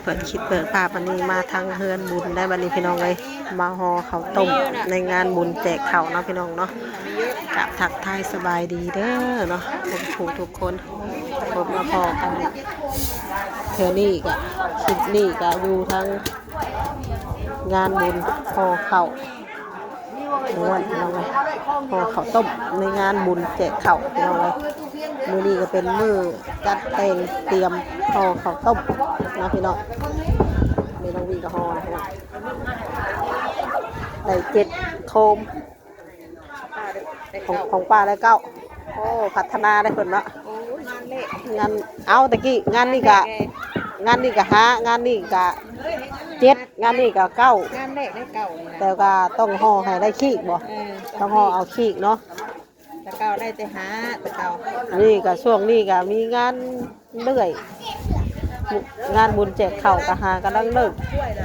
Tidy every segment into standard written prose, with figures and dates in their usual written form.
เปิดคิดเปิดภาพวันนี้มาทางเฮือนบุญได้บันนี้พี่น้องเลยมาห่อข้าวต้มในงานบุญแจกข้าวเนาะพี่น้องเนาะกับทักทายสบายดีเด้อเนาะทุกคนผมมาพอกันเธอนี่กะคลิปนี่กะอยู่ทางงานบุญห่อข้าวม้วนพี่น้องเลยห่อข้าวต้มในงานบุญแจกข้าวพี่น้องเลยมื้อนี้ก็เป็นมื้อจัดแต่งเตรียมห่อข้าวต้มนะพี่น้องไม่ต้องวิ่งกับห่อนะพี่น้องได้7 โคมของป้าได้9โอ้พัฒนาได้คนเนาะงานเอาตะกี้งานนี้กะ5งานนี้กะ7งานนี้กะ9งานแรกได้เก่าเลยนะ แต่ก็ต้องห่อให้ได้ขี้บ่ต้องห่อเอาขี้เนาะ แต่เก่าได้แต่หาแต่เก่า นี่ก็ช่วงนี้ก็มีงานเรื่อยงานบุญแจกข้าวก็หากำลังเลิก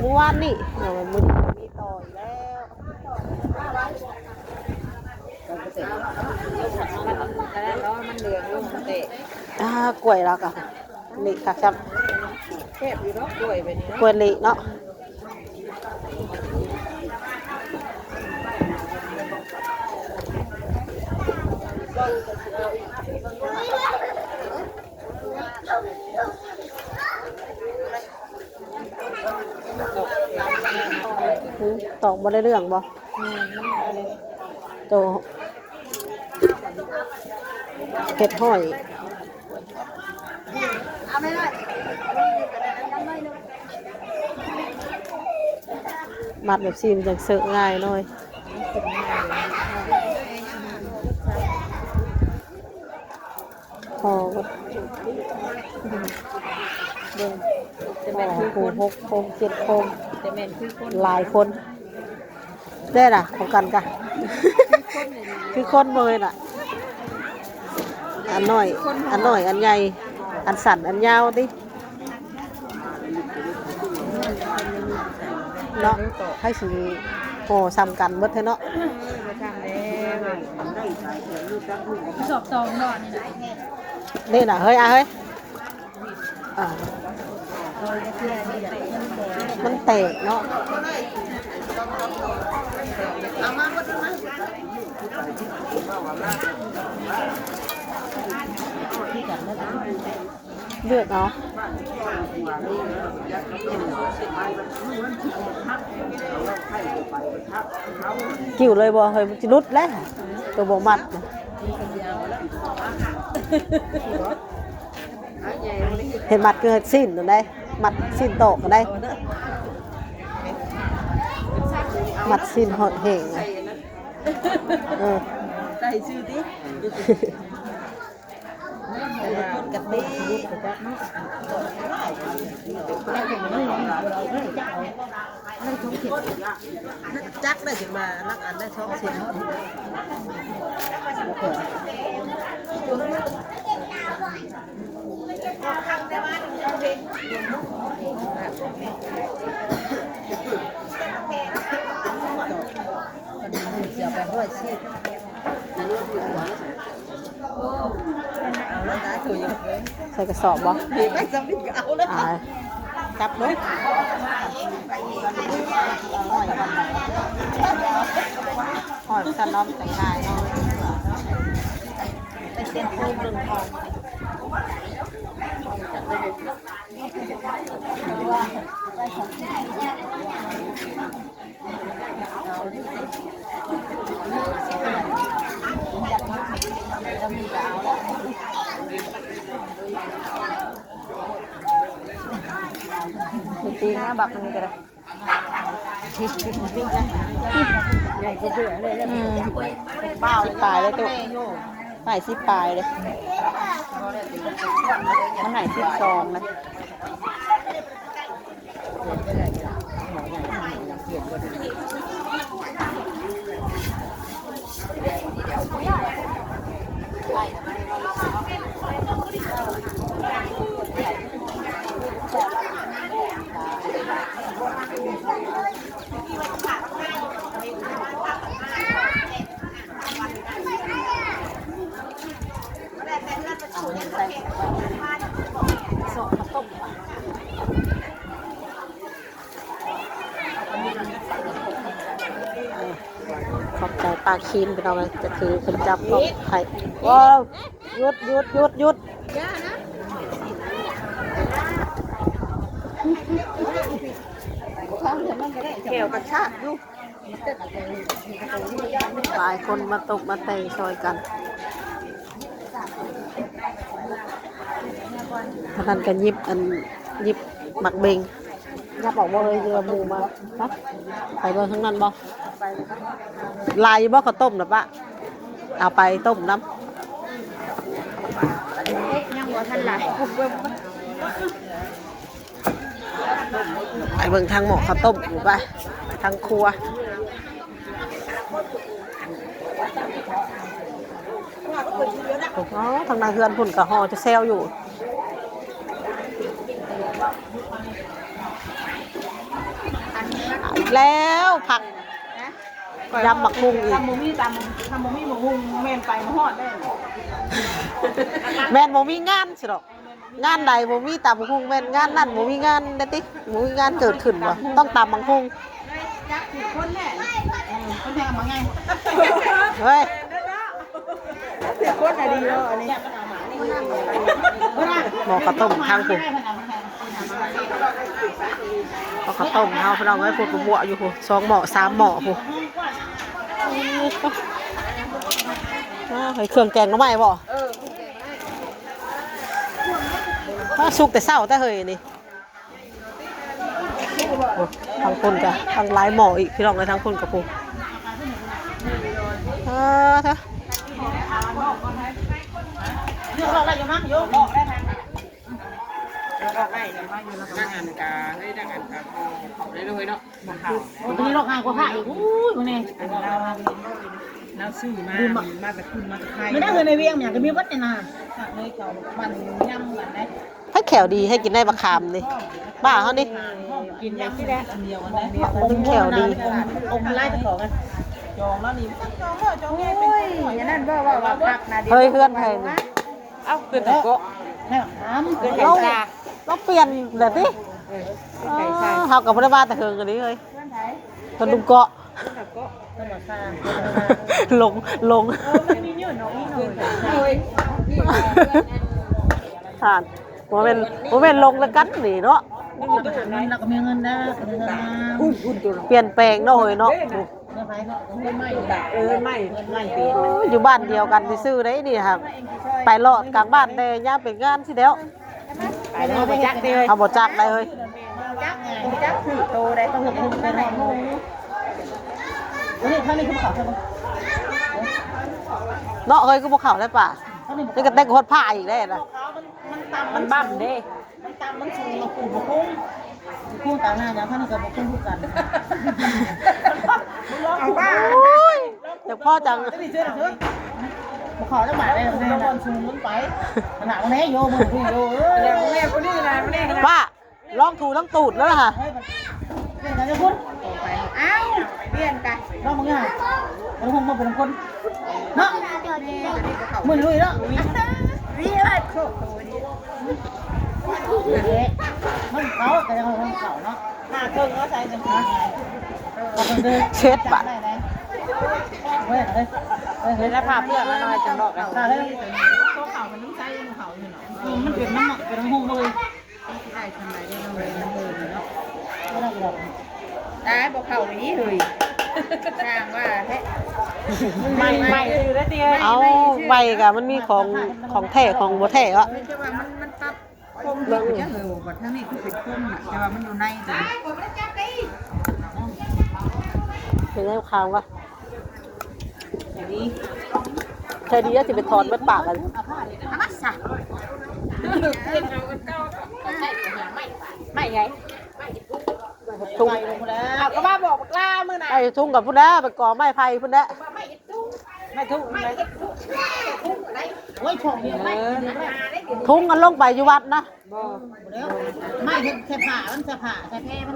เมื่อวานนี่มื้อนี้มีต่ออีกแล้ว แต่แล้วเนาะมันเหลืองลงมันเตะ กล้วยแล้วก็นี่ค่ะครับ แคบอยู่เนาะกล้วยไปนี่ กล้วยลิเนาะตอกบ่ได้เรื่องบ่โตเห็ดห้อยมัดแบบซีนจังเสือง่ายหน่อยพอก็เดินจะเป็นคือคน6 โคม 7 โคม จะเป็นคือคน หลายคนได้น่ะของกันกะ คือคนเลยน่ะอันน้อยอันใหญ่อันสั้นอันยาวดิเนาะให้สีโอ้ซ้ำกันเบิดเถอะเนาะ มาทำแล้วสอบตองนอนนี่แหละ นี่น่ะเฮ้ยเฮ้ยมันแตกเนาะเลือดเนาะกิ่วเลยบ่เฮ้ยมันจะรุดแล้วตัวบ่มัดนะเห็นมัดเกิดสิ้นตัวได้มัดสิ้นโตก็ได้มัดสิ้นหดเหงใส่ชื่อดิกับตีจักได้ถึงมาลักอันได้ช่องเสียงเสียไปด้วยชีพใส่กระสอบบ่ไม่จำเป็นเอาแล้วจับเลยหอยสันน้อมแต่งกายเนาะเป็นเส้นโค้งหนึ่งทองตีนะบักมันนี่ก็ได้ใหญ่จะเดือดเลยเบ้าสิปลายเลยตุ๊ไหนสิปลายเลยมันไหน12เลย าคีนไปเอาเลยจะถือคนจับก็ไข่ว้าวหยุดหยุดหยุดหยุด ย่านะแก้วกระชากอยู่ หลายคนมาตกมาแต่งช่วยกันท่านกันยิบยิบหมักเบงยับออกบ่เลยเรือหมูมาปะไปเบิ่งข้างนั้นบ่ลายบ่ข้าวต้มนะปะเอาไปต้มน้ำ ยังบ่ทันหลาย ไปเบิ่งทางหม้อข้าวต้มอยู่ไปทางครัวอ๋อทางนาเฮือนพุ่นกับห่อจะแซวอยู่อีกแล้วผักยำหมักมุงอีก ทำบ่มีหมูหุงแม่นไปมาฮอดได้ แม่นบ่มีงานสิหรอกงานใดบ่มีตำบักหุ่งแม่นงานนั่นบ่มีงานได้ติบ่มีงานเกิดขึ้นบ่ต้องตำบักหุ่ง จักสิคนแน่คนแทงมาไง เฮ้ย เสียคนน่ะดีเนาะอันนี้ หม้อข้าวต้มทางพุ่นหม้อข้าวต้มเฮาพี่น้องเอ้ยพุ่นบ่บัวอยู่พุ่น2หม้อ3หม้อพุ่นเฮ้ยเครื่องแกงหน่อไม้บ่สุกแต่เช้าแต่เฮ้ยนี่ทางพุ่นจ้ะทางหลายหม้ออีกพี่น้องเอ้ยทางพุ่นกับพุ่นเถอะ เรื่องเราได้อยู่มั้งโยกออกได้ทาง ดังอันกาให้ดังอันกาเขาได้เลยเนาะบอกเขา วันนี้เราห่างกว่าพระอีกอู้ยวันนี้ เราซื้อมาแต่คุณมาแต่ไทย ไม่ได้เลยในเวียงเนี่ยก็มีวัดในนาเลยเขามันย่ำกันได้ ให้แขวดีให้กินได้บักขามนี่บ้าเขานี่ กินย่ำที่แรกอันเดียวกันได้ อมไล่ตะขอกันจองแล้วนี่จองแง่เป็นอย่างนั้นว่าพักนะเดี๋ยว เฮ้ยเพื่อนไทยนี่ เอ้าเกิดแต่ก็ ให้น้ำเกิน เราเราเปลี่ยนแบบนี้เขากับพระบาแต่เฮิงกันนี้เลยคนดุมเกาะ ต้นหมอซา ลง มันมีเยอะน้องนี่หน่อย ผ่านโมเป็นลงแล้วกันหนีเนาะ เราก็มีเงินนะเงินมา เปลี่ยนแปลงเนาะเฮ้ยเนาะ เงินไปเนาะเงินไม่ด่า ไม่เปลี่ยน อยู่บ้านเดียวกันที่ซื้อได้นี่ครับไปเลาะกลางบ้านได้ย่าเป็นงานสิแล้ว ไปแล้วไปจักเลย เอาบ่จักได้เฮ้ย จักไงจักถือโตได้ต้องหุบไปไหนงูนี่ท่านี้คือเขาใช่ไหม เนาะเฮ้ยก็บ่เข้าได้ป่ะนี่ก็แต่งโคตรผ้าอีกได้นะ มันบั่มเด้มันตามมันสูงมาปูมาคุ้งคุ้งต่างหน้าอย่างท่านก็มาคุ้งคู่กันเอาบ้า เดี๋ยวพ่อจัง จะมีเชื่อหรือมาขอแล้วหมายได้แน่นอนสูงล้นไปหนักแน่โยมือพี่โยแม่คนนี้นะแม่ ป้าลองถูลองตูดแล้วล่ะค่ะ เฮ้ยมันเป็นอะไรคุณอ้าวเปลี่ยนกันลองมึงไงมันคงมาเป็นคนเนาะมือลุยเนาะวิ่งอะไรโคตรตัวนี้มันเขาแต่ยังมันเขาเนาะหน้าเครื่องเขาใส่จังหวะ เช็ดบัตร เฮ้ยเฮ้ยเฮ้ย แล้วพาเพื่อนมาหน่อยจังดอกกัน ตาเฮ้ยตัวเขามันต้องใช้เขาอยู่เนาะมันเป็นน้ำเป็นน้ำหงเลยได้ทำไรได้ทำไรน้ำเลยเนาะไม่ได้หรอก ได้บอกเขาอย่างนี้เลยสร้างว่าแท้ ไม่อยู่ได้ดี เอาใบกะมันมีของแท้ของบ่แท้อะ แต่ว่ามันตัดคมลงจะเหรอบัดทั้งนี้คือเป็นคมอ่ะแต่ว่ามันอยู่ในตัว เป็นไงข่าววะแค่ดีจะไปถอนเม็ดปากกัน อามาสะไม่ไง ทุ่ง เอาก็มาบอกกล้ามือไหน ไอ้ทุ่งกับพุ่นแล้วไปก่อไม้ไผ่พุ่นแล้ว ไม่ทุกไม่ โอ้ยของนี่ไม่ ทุ่งกันลงไปอยู่วัดนะ ไม่แค่ผ่ามันจะผ่าแค่แพ้มัน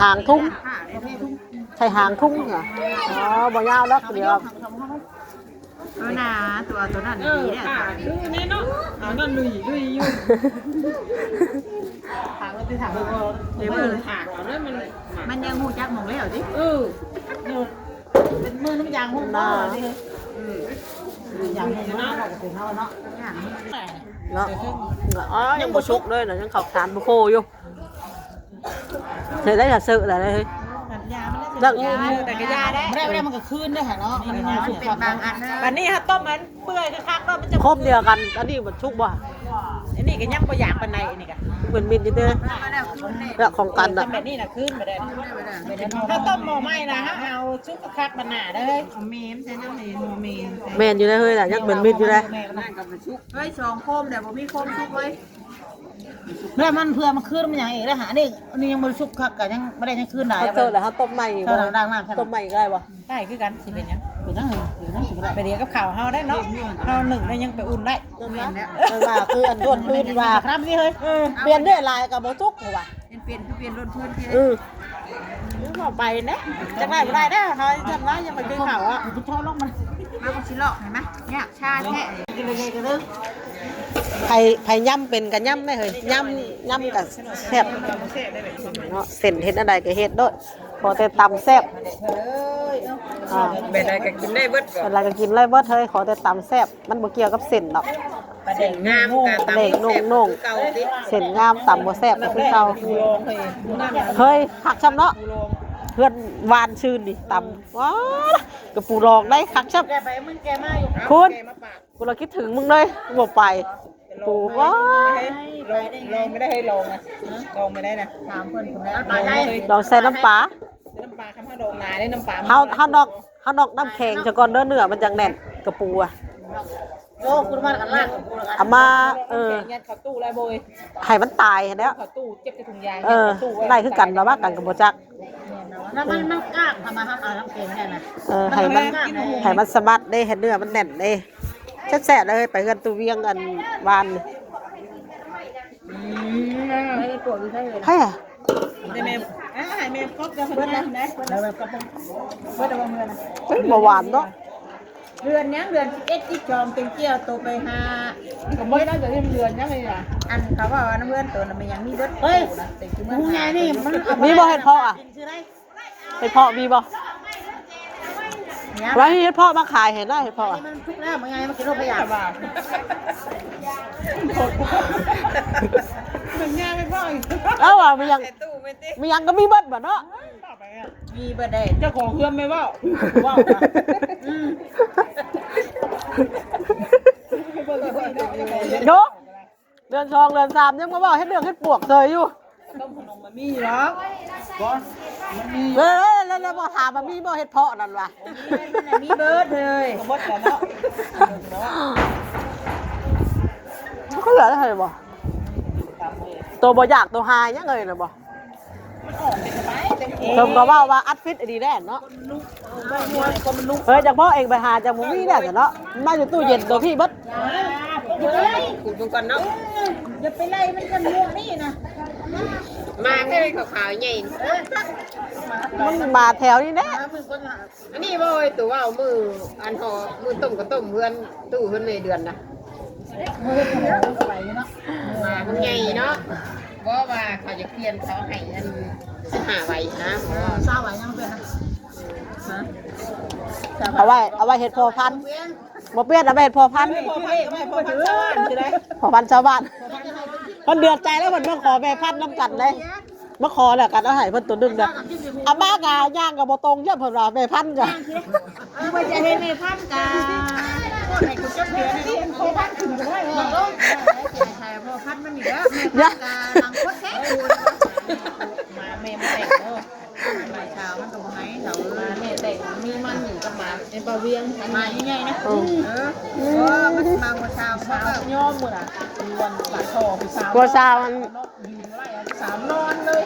หางทุ่ง ผ่าแค่ทุ่ง ใช่หางทุ่งเหรออ๋อบ่ยาวแล้วเดี๋ยว เอาหนาตัวนั้นดีเนี่ย นี่เนาะเอานั่นลุยอยู่ถางมันจะถางเดี๋ยวมันถางเอาแล้วมัน มันยังหูจักมองแล้วสิ นี่ เป็นมือน้ำยางหุ้มหน้าดิยางหุ้มหน้าเราก็เป็นเท่าเนาะ เนาะอ๋อยังบ่ชุกเลยน่ะยังเข้าทานบ่โคอยู่เฮ็ดได้ถ้าซื้อได้เลยเฮ้ย แต่ก็ยาได้ ไม่ได้มันก็คืนได้ค่ะเนาะมันเป็นบางอันนะ วันนี้ถ้าต้มมันเปื่อยคักๆเนาะมันจะ ครบเดียวกันอันนี้บ่ชุกบ่ อันนี้ก็ยังบ่อยากปานใดอันนี้ก็ เหมือนมินอยู่เด้อแล้วของกันน่ะ ทำแบบนี้น่ะขึ้นบ่ได้ถ้าต้มหม้อไหม้นะเอาชุบคักมันหนาได้เลยเมมใช่น้ำเมมเมม แม่นอยู่ได้เฮ้ยน่ะยังเหมือนมินอยู่ได้ เฮ้ยสองโคมแต่บ่มีโคมชุบเลย แล้วมันเพื่อมันคืนมันอย่างอีกแล้วหานี่อันนี้ยังบริสุทธิ์คักกันยังไม่ได้ยังคืนได้ เขาเจอแล้วเขาต้มใหม่อีก เท่า บ่ ไหร่ดังมาก ต้มใหม่อีกได้บ่ ได้คือกันสิเป็นยัง เป็นนั่งเลยเป็นนั่งสิบได้ ไปเดียวกับข่าวเฮาได้เนาะเฮาหนึ่งได้ยังไปอุ่นได้ นั่นนะมันว่าคืออันด้วนพื้นว่า ครับนี่เฮ้ย เปลี่ยนด้วยลายกับบ่จุกว่ะ เปลี่ยนรถพื้นที่ เอาไปนะจังได้บ่ได้นะเฮาจำว่ายังไปกินข้าวอ่ะ คุณชอบลงมัน มาก็สิเลาะเห็นไหมเนี่ยชาแท้ กินเลยกันเลย ไผย่ำเป็นกันย่ำได้เฮ้ยย่ำกับแซ่บเนาะเส้นเฮ็ดอันใดก็เฮ็ดโดดพอแต่ตำแซ่บอ่า เป็นอะไรก็กินได้เบิดก่อน อะไรก็กินไรเบิดเฮ้ยขอแต่ตำแซ่บมันบ่เกี่ยวกับเส้นดอก ประเด็นงามกับตำ เด็กนุ่ง เก่าสิ ๆเส้นงามตำบ่แซ่บก็คือเก่า กูลงเลย เฮ้ยคักช้ำเนาะเพื่อนวานชื่นดิตำว้ากระปูรองได้คักช้ำ แกไปมึงแกมาอยู่ คุณกูเราคิดถึงมึงเลยกูบอกไปปูว้า ลองไม่ได้ให้ลองนะลองไม่ได้นะ ถามเพื่อนคนแล้วตายได้ ลองใส่น้ำปลา น้ำปลาคำว่าดองนาได้น้ำปลา เฮาดอกน้ำแข็งจะก่อนเนื้อมันจังแน่นกระปูอะ โอ้คุณมากันลากกูแล้วกัน เอามายัดเข้าตู้แล้วโบย ให้มันตายแล้ว เข้าตู้เจ็บในถุงยาง ได้คือกันแล้วว่ากันกับบ่จัก แล้วมันกล้าทำมาทำอะไรทำเกมแค่ไหน ให้มันสมัดได้เห็นเนื้อมันแน่นได้แซ่บๆเลยไปกันตูเวียงกันวาน ไม่ได้ปวดไม่ใช่เลย ให้อ่ะ ได้แม่ให้แม่ครบจะเพิ่นนะได้ แล้วแบบกระป๋องเพื่อนเอาเงินนะ เฮ้ยบ่หวานเนาะ เดือนยังเดือน11ที่จอมเป็นเกี่ยวโตไปหาก็บ่ได้จะเดือนยังไงล่ะอันเขาว่าน้ำเพื่อนตัวนั้นมันยังมีเบิด เฮ้ย แต่คือมัน มึงไงนี่มัน มีบ่เฮ็ดเพาะอ่ะเฮ็ดเพาะมีบ่ไว้เฮ็ดเพาะมาขายเห็นได้เฮ็ดเพาะอ่ะ มันทุกแล้วมึงไงมันกินโรคพยาธิ ว่ามันง่ายไม่พออีก เอ้าว่ามียัง ตู้ไม่ติ มียังก็มีเบิดบ่เนาะ มีบ่ได้เจ้าของเพื่อนไม่ว่าว่าโยเดือน2เดือน3ยังมาบอกเฮ็ดเรื่องเฮ็ดปวกเซยอยู่ ต้มขนมมันมีหรอก แล้วบ่ถามว่ามีบ่เฮ็ดเพาะนั่นวะ มีเบิร์ดเลยเบิร์ดแล้วเนาะ เขาเหลือได้บ่ตัวบ่อยากตัวหายยังเลยน่ะบ่เพิ่นก็ว่าอัดฟิตดีแน่เนาะจากพ่อเองไปหาจากหมู่มีแน่เนาะมาอยู่ตู้เย็นตัวพี่เบิด อย่าไปไล่ขุดมันก่อนเนาะอย่าไปไล่มันจะม่วงนี่นะมาแค่ขาวๆใหญ่ มันมาแถวนี้แน่ อันนี้บ่อยตัวเอามืออันห่อมือต้มก็ต้มเพื่อนตู้เพื่อนในเดือนนะมามันใหญ่เนาะเพราะว่าเขาจะเปลี่ยนเขาให้อัน15ใบนะ ทราบว่ายังเป็นนะ เอาไว้เฮ็ดพอพันธุ์บ่เปลี่ยนเอาไปเฮ็ดพอพันธุ์ พอพันไม่พอพันชาวบ้านใช่ไหม พอพันธุ์ชาวบ้านเพิ่นเดือดใจแล้วเพิ่นมาขอแม่พันธุ์นำกันเลยมาขอแล้วกันเอาให้เพิ่นตัวนึงเด้ออาม่ากะย่างก็บ่ตรงเยอะเพิ่นว่าแม่พันธุ์จ้ะ ว่าจะให้ในพันกาให้คุณเจ้าเดือนนี่พอพันถึงได้หรอใช่พอพันมันอีกแล้วแม่พันกาหลังโคตรแท้มาแม่ไม่แต่งเนาะมาเช้ามันตรงไหนเช้ามาแม่แต่งมีมันอยู่กับหมาในปลาเวียงมาใหญ่ๆนะมันบางวันเช้าเพราะว่าย่อมมืออ่ะวันปากคอไปเช้า กัวซามัน สามนอนเลย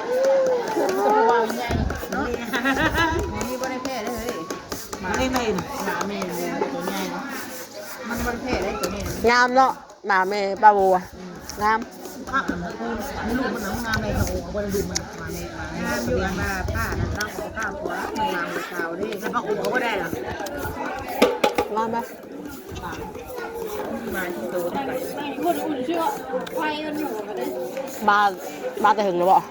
จะไปวางใหญ่เนาะมีบริเพศได้เลยหมาไม่ไม่หมาไม่ตัวใหญ่มันบริเพศได้ตัวนี้ งามเนาะหมาแม่ปลาบัวงาม ภาพมันคือมันลูกมันน้ำงามในเขาโอ้ก็ดื่มมันมาในมาใน เรียนมาผ้านั่นร่างของข้าวหัวมันวางบนเช้าดิ แต่พระองค์เขาก็ได้หรอง ามไหม มาที่ตัวไป มาแต่ถึงหรือเปล่า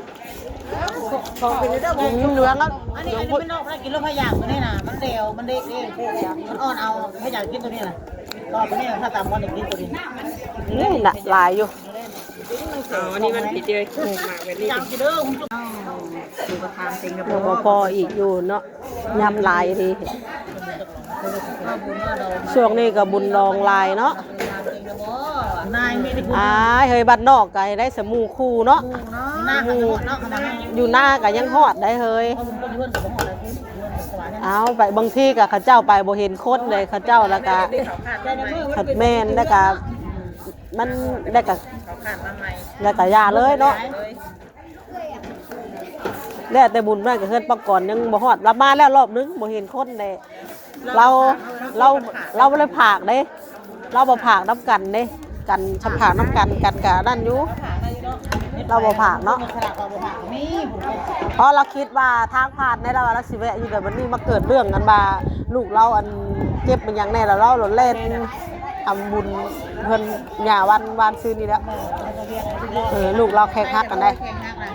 ของเป็นเด้อ เหลืองแล้ว อันนี้ไม่นอกได้กินแล้วพยายามตัวนี้นะมันเดียวมันเด็กเองมันอ่อนเอาพยายามกินตัวนี้นะก็ตัวนี้ถ้าตามวันกินตัวนี้ นี่น่ะลายอยู่ อันนี้มันผิดเลยมาแบบนี้ จำกินเด้อคุณจุ๊บ ดูกระทามเต็งกับ แล้วก็พออีกอยู่เนาะยำลายดี ข้าวบุญว่าเรา ช่วงนี้ก็บุญรองลายเนาะ นายมีได้บุญ เฮ้ยบ้านนอกก็ได้สมูคู่เนาะ หน้าขนาดเนาะขนาด อยู่หน้าก็ยังฮอดได้เฮ้ย เขาบุญก็ยืนกับหออะไรที่ยืนกับสวรรค์ เอาไปบางทีก็เขาเจ้าไปบ่เห็นคนเลยเขาเจ้าแล้วก็ ได้ในมือ ขัดแม่นแล้วก็มันได้ก็ เขาขาดมาใหม่ แล้วก็ยาเลยเนาะแล้วแต่บุญนั่นก็เฮ็ดปก่อนยังบ่ฮอดรับมาแล้วรอบนึงบ่เห็นคนเลยเราเราบ่ได้ผากเด้เราบ่ผากน้ำกันเด้กันชำผากน้ำกันกันกะนั่นอยู่เราบ่ผากเนาะ ขนาดเราบ่หักมีบุญ เพราะเราคิดว่าทางผ่านในเราเราสิแวะอยู่แต่วันนี้มาเกิดเรื่องกันมาลูกเราอันเจ็บมันอย่างแน่แล้วเราเล่นทำบุญเพิ่นหย่าวันซื้อนี่แล้วลูกเราแข่งฮักกันได้ แข่งหักนะ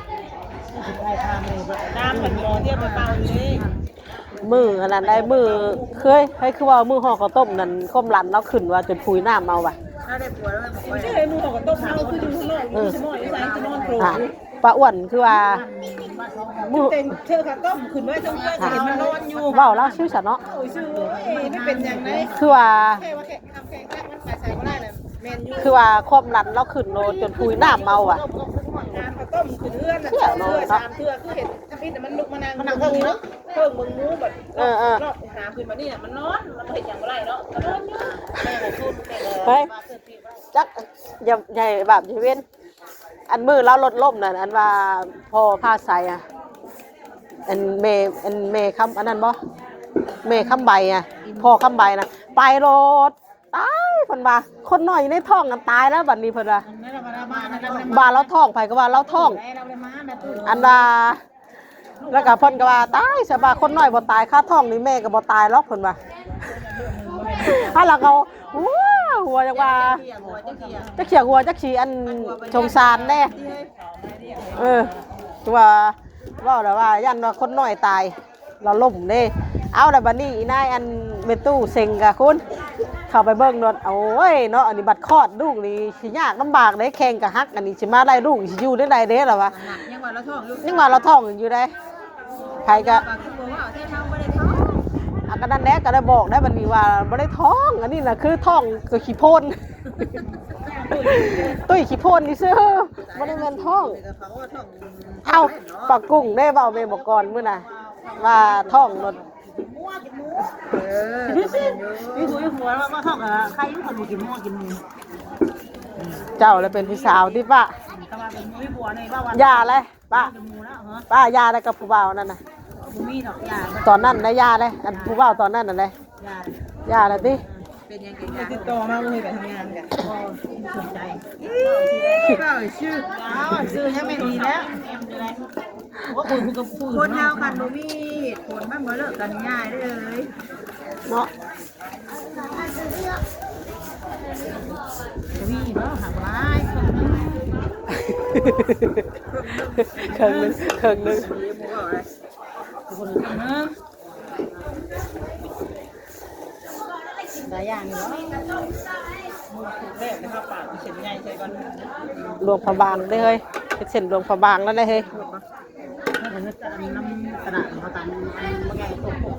ได้ทางเลยน้ำเหมือนโมเทียบเปล่าๆเลย มืออันนั้นได้มือเคยให้คือว่ามือห่อข้าวต้มนั่นก้มหลันเราขึ้นว่าจนพุยน้ำเอาว่ะ ถ้าได้ป่วยแล้วบอกว่า ใช่มือของต้มเราคืออยู่ข้างนอกอยู่ชั้นนอนอยู่ซ้ายจะนอนโปร่ง ป้าอ้วนคือว่ามือ เต็งเชื่อค่ะต้มขึ้นไว้ตรงเพื่อนเห็นมันนอนอยู่ เว้าแล้วชื่อฉันเนาะ โอ้ยชื่อไม่เป็นอย่างไร คือว่า แค่ว่าแค่ทำแข่งแค่มันใส่ก็ได้เลยแมนยู คือว่าความหลันเราขึ้นโลจนพุยน้ำเอาว่ะ งานข้าวต้มขึ้นเพื่อนสามเทื่อคือเห็นทำพิษแต่มันลุกมานานมันเพิ่งเนาะเพิ่งมึงงูแบบรอบหาขึ้นมานี่มันนอนมันเห็นอย่างไรเนาะนอนอยู่แม่ของคุณแม่ เฮ้ยจักอย่าใหญ่แบบอย่าเว้นอันมือเราลดล่มน่ะอันว่าพ่อผ้าใสอ่ะอันเมคำอันนั้นบ่เมคำใบอ่ะพ่อคำใบนะไปรถตายเพิ่นว่าคนน้อยในท้องกันตายแล้วบัดนี้เพิ่นว่าบ้านเราท้องไผก็ว่าเราท้อง อันว่าแล้วก็เพิ่นก็ว่าตายใช่ป่ะคนน้อยบ่ตายค่าท้องนี่แม่ก็บ่ตายหรอกเพิ่นว่าถ้าเราก็หัวจังว่าจักเขียหัวจักฉีอันสงสารแน่ว่าแล้วว่ายันว่าคนน้อยตายเราล่มเด้เอาแล้วบัดนี้อีนายอันเมตู้เซ็งกะคุณเข้าไปเบิ่งโดนโอ้ยเนาะอันนี้บัดคลอดลูกนี่สิยากลำบากเด้แข่งกะฮักอันนี้สิมาได้ลูกสิอยู่ได้ใดเด้ล่ะวะ ยังว่าเราท้องอยู่ ยังว่าเราท้องอยู่ได้ใครก็ คือบอกว่าที่ทำไม่ได้ท้อง อันนั้นแน่ก็ได้บอกได้บัดนี้ว่าบ่ได้ท้องอันนี้น่ะคือท้องคือขี้พ่นตุ้ยขี้พ่นนี่ซื่อบ่ได้แม่นท้อง เขาว่าท้อง เอ้าปากกุ้งได้เว้าแม่บอกก่อนมื้อน่ะว่าท้องรถ มีหัวว่าท้องอ่ะใครอยู่คนกินหม้อกินมือ เจ้าแล้วเป็นผู้สาวที่ป้า แต่ว่าเป็นมีหัวในบ้าวัน ยาเลยป้า จมูกแล้วเหรอ ป้ายาได้กับผู้บ่าวนั่นน่ะ มีดอกยา ตอนนั้นได้ยาเลยอันผู้บ่าวตอนนั้นน่ะเลย ยาย าแล้วติ เป็นยังไง ติดต่อมาเลยไปทำงานกัน ก็สนใจ ก็ชื่อ ซื้อยังไม่ดีแล้วว่าคุยกับผู้ คนเฮากันบ่มีผลมันบ่เลิกกันง่ายได้เลย เนาะ มีเนาะหักร้าย เครื่องนึงเครื่องนึง คนอื่นนะหลายอย่างเนาะ แรกนะครับปากเช่นใหญ่ใช่ก่อน หลวงพระบางได้เฮ้ยเป็นเส้นหลวงพระบางแล้วได้เฮ้ย ถ้าเป็นน้ำกระดาษเขาตามมันไงตก บอ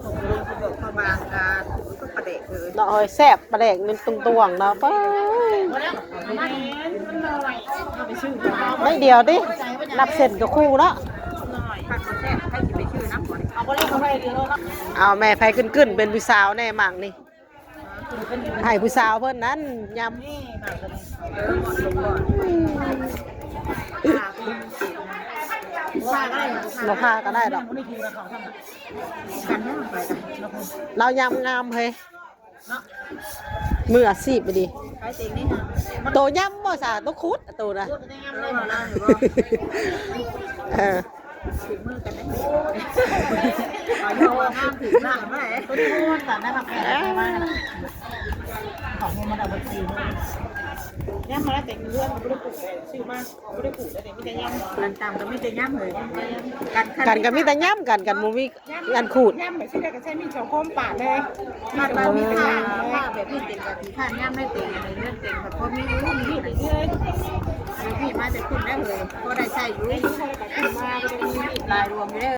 กเข้าบางการก็ประเด็กเลย เนาะเฮ้ยแซ่บปลาแดกมันตวงๆเนาะเป้ย ไปชื่อ ไม่เดียวดินับเส้นกับคู่เนาะ ผักแท้ให้ไปชื่อน้ำก่อน เอาไปเล่นเขาไปดีแล้วนะ เอาแม่ไผขึ้นเป็นผู้สาวแน่มั่งนี่ให้ผู้สาวเพิ่นนั้นยำ นี่แบบ หมดลงก่อน ว่าได้ เราพาก็ได้ดอก ไม่คือเราเขาทำ กันนั่งไปกัน เรายำงามเฮ้ยมืออาชีพไปดิ ใช้เต็งนี่ฮะ โตยำบ่สาโตคุดโตนะ แล้วมาล่างหรือว่า เออ ถึงมือกันได้เอาโยนห้ามถึงหน้าเมื่อไหร่ ตัวนี้มันตัดได้มาแก่ได้มากนะของมันเอาไปตีเลย ย่ำมาแล้วแต่เรื่องมันไม่ได้ปลูกเลยชื่อมากไม่ได้ปลูกเลยแต่ไม่ได้ย่ำกันตามก็ไม่ได้ย่ำเลยกันก็มีแต่ย่ำกันบ่มีอันขูด ย่ำแบบที่ได้ก็ใช้มีดสองคมปาดเลย มาบางมีทางว่าแบบพี่เต็งกับพี่ท่านย่ำได้เต็งอะไรเรื่องเต็งแบบพอมีรู้มีอะไรเยอะพี่มาแต่คุณได้เลยก็ได้ใช่อยู่ลายรวมอยู่ได้